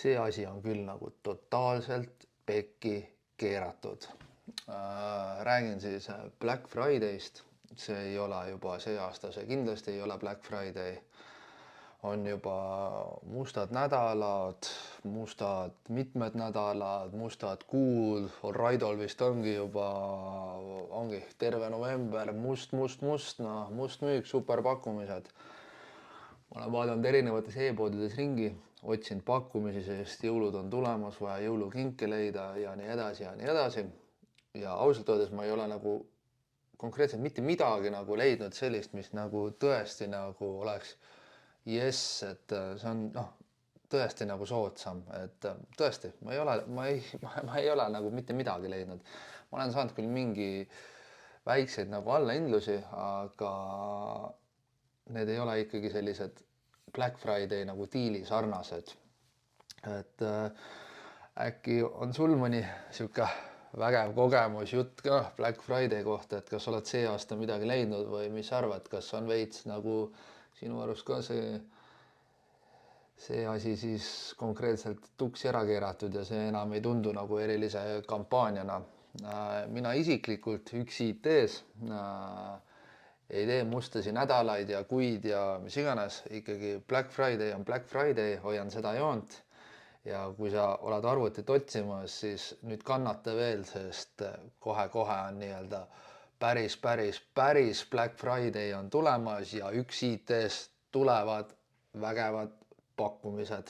see asi on küll nagu totaalselt pekki keeratud. Räägin siis Black Friday'st. See ei ole juba see aasta, see kindlasti ei ole Black Friday. On juba mustad nädalad, mustad mitmed nädalad, mustad kuud. Raidol vist ongi juba, terve november, must, must müük, superpakkumised. Ma olen vaadanud erinevates e-poodides ringi, otsinud pakkumisi, sest jõulud on tulemas, vaja jõulukinke leida ja nii edasi ja nii edasi. Ja ausalt öeldes ma ei ole nagu konkreetselt mitte midagi nagu leidnud sellist, mis nagu tõesti nagu oleks et see on tõesti nagu soodsam, et tõesti, ma ei ole nagu mitte midagi leidnud. Ma olen saanud küll mingi väikseid nagu allahindlusi, aga need ei ole ikkagi sellised Black Friday nagu diili sarnased. Et äkki on sul mõni sihuke vägev kogemus jutt ka Black Friday kohta, et kas oled see aasta midagi leidnud või mis arvad, kas on veits nagu sinu arust ka see asi siis konkreetselt tuksi ära keeratud ja see enam ei tundu nagu erilise kampaaniana. Mina isiklikult üksi IT-s ei tee mustasi nädalaid ja kuid ja mis iganes, ikkagi Black Friday on Black Friday, hoian seda joont. Ja kui sa oled arvutit otsimas, siis nüüd kannata veel, sest kohe-kohe on nii-öelda päris Black Friday on tulemas ja üks IT-s tulevad vägevad pakkumised.